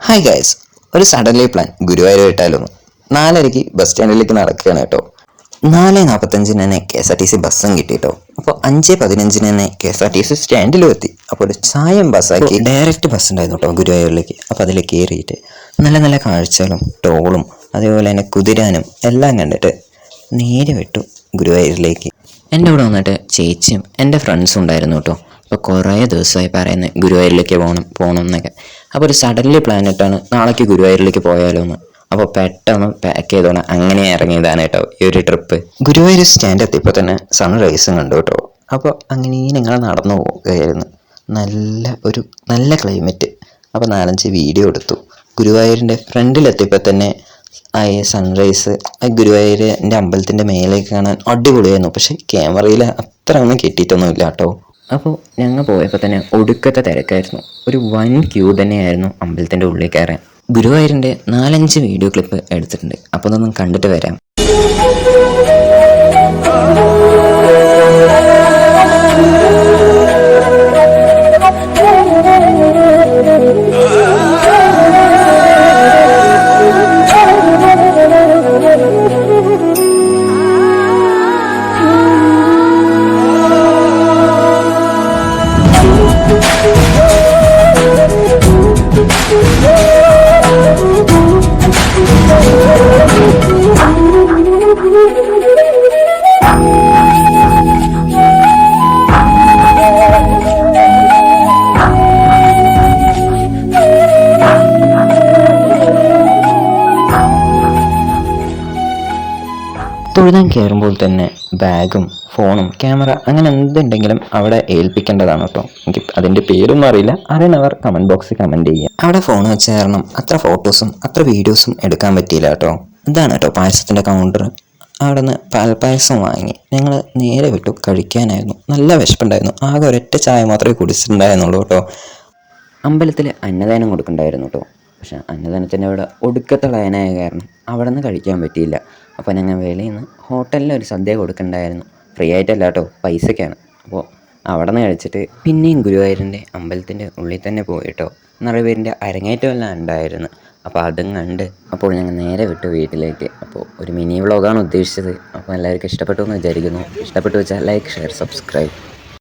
Hi guys, ഒരു suddenly plan Guruvayur വിട്ടാലൊന്ന് 4:30 bus സ്റ്റാൻഡിലേക്ക് നടക്കുകയാണ് കേട്ടോ. 4:45 തന്നെ KSRTC ബസ്സും കിട്ടി കേട്ടോ. അപ്പോൾ 5:15 തന്നെ KSRTC സ്റ്റാൻഡിലും എത്തി. അപ്പോൾ ഒരു ചായം ബസ്സാക്കി ഡയറക്റ്റ് ബസ് ഉണ്ടായിരുന്നു കേട്ടോ ഗുരുവായൂരിലേക്ക്. അപ്പോൾ അതിൽ കയറിയിട്ട് നല്ല നല്ല കാഴ്ചകളും ടോളും അതേപോലെ തന്നെ കുതിരാനും എല്ലാം കണ്ടിട്ട് നേരെ വിട്ടു ഗുരുവായൂരിലേക്ക്. എൻ്റെ കൂടെ വന്നിട്ട് ചേച്ചിയും എൻ്റെ ഫ്രണ്ട്സും ഉണ്ടായിരുന്നു കേട്ടോ. അപ്പോൾ കുറേ ദിവസമായി പറയുന്നത് ഗുരുവായൂരിലേക്ക് പോകണം എന്നൊക്കെ. അപ്പോൾ ഒരു സഡൻലി പ്ലാൻ ഇട്ടാണ് നാളേക്ക് ഗുരുവായൂരിലേക്ക് പോയാലോ എന്ന്. അപ്പോൾ പെട്ടെന്ന് പാക്ക് ചെയ്തോണം അങ്ങനെ ഇറങ്ങിയതാണ് കേട്ടോ ഈ ഒരു ട്രിപ്പ്. ഗുരുവായൂർ സ്റ്റാൻഡ് എത്തിയപ്പോൾ തന്നെ സൺറൈസും കണ്ടു കേട്ടോ. അപ്പോൾ അങ്ങനെ ഞങ്ങൾ നടന്നു പോകുകയായിരുന്നു. നല്ല ക്ലൈമറ്റ്. അപ്പോൾ 4-5 വീഡിയോ എടുത്തു. ഗുരുവായൂരിൻ്റെ ഫ്രണ്ടിലെത്തിയപ്പോൾ തന്നെ സൺറൈസ് ഗുരുവായൂരിൻ്റെ അമ്പലത്തിൻ്റെ മേലേക്ക് കാണാൻ അടിപൊളിയായിരുന്നു. പക്ഷേ ക്യാമറയിൽ അത്ര ഒന്നും കിട്ടിയിട്ടൊന്നുമില്ല കേട്ടോ. അപ്പോൾ ഞങ്ങൾ പോയപ്പോൾ തന്നെ ഒടുക്കത്തെ തിരക്കായിരുന്നു. ഒരു വൻ ക്യൂ തന്നെയായിരുന്നു അമ്പലത്തിൻ്റെ ഉള്ളിൽ കയറാൻ. ഗുരുവായൂരിൻ്റെ 4-5 വീഡിയോ ക്ലിപ്പ് എടുത്തിട്ടുണ്ട്. അപ്പോൾ അതൊന്നും കണ്ടിട്ട് വരാം. തൊഴുതാൻ കയറുമ്പോൾ തന്നെ ബാഗും ഫോണും ക്യാമറ അങ്ങനെ എന്തുണ്ടെങ്കിലും അവിടെ ഏൽപ്പിക്കേണ്ടതാണ് കേട്ടോ. എനിക്ക് അതിൻ്റെ പേരൊന്നും അറിയില്ല, അറിയുന്നവർ കമൻറ്റ് ബോക്സിൽ കമൻറ്റ് ചെയ്യുക. അവിടെ ഫോൺ വെച്ച കാരണം അത്ര ഫോട്ടോസും അത്ര വീഡിയോസും എടുക്കാൻ പറ്റിയില്ല കേട്ടോ. ഇതാണ് കേട്ടോ പായസത്തിൻ്റെ കൗണ്ടർ. അവിടെ നിന്ന് പാൽപ്പായസം വാങ്ങി ഞങ്ങൾ നേരെ വിട്ടു കഴിക്കാനായിരുന്നു. നല്ല വിശപ്പുണ്ടായിരുന്നു. ആകെ ഒരൊറ്റ ചായ മാത്രമേ കുടിച്ചിട്ടുണ്ടായിരുന്നുള്ളൂ കേട്ടോ. അമ്പലത്തിൽ അന്നദാനം കൊടുക്കണ്ടായിരുന്നു കേട്ടോ. പക്ഷെ അന്നദാനത്തിൻ്റെ അവിടെ ഒടുക്കത്തെ ലയനായ കാരണം അവിടെ നിന്ന് കഴിക്കാൻ പറ്റിയില്ല. അപ്പോൾ ഞങ്ങൾ വെളിയിൽ നിന്ന് ഹോട്ടലിൽ ഒരു സദ്യ കൊടുക്കണ്ടായിരുന്നു. ഫ്രീ ആയിട്ടല്ല കേട്ടോ, പൈസയ്ക്കാണ്. അപ്പോൾ അവിടെ നിന്ന് കഴിച്ചിട്ട് പിന്നെയും ഗുരുവായൂരിൻ്റെ അമ്പലത്തിൻ്റെ ഉള്ളിൽ തന്നെ പോയിട്ടോ. നിറയെ പേരിൻ്റെ അരങ്ങേറ്റമെല്ലാം ഉണ്ടായിരുന്നു. അപ്പോൾ അതും കണ്ട് അപ്പോൾ ഞങ്ങൾ നേരെ വിട്ടു വീട്ടിലേക്ക്. അപ്പോൾ ഒരു മിനി വ്ളോഗാണ് ഉദ്ദേശിച്ചത്. അപ്പോൾ എല്ലാവർക്കും ഇഷ്ടപ്പെട്ടു എന്ന് വിചാരിക്കുന്നു. ഇഷ്ടപ്പെട്ടു വെച്ചാൽ ലൈക്ക്, ഷെയർ, സബ്സ്ക്രൈബ്.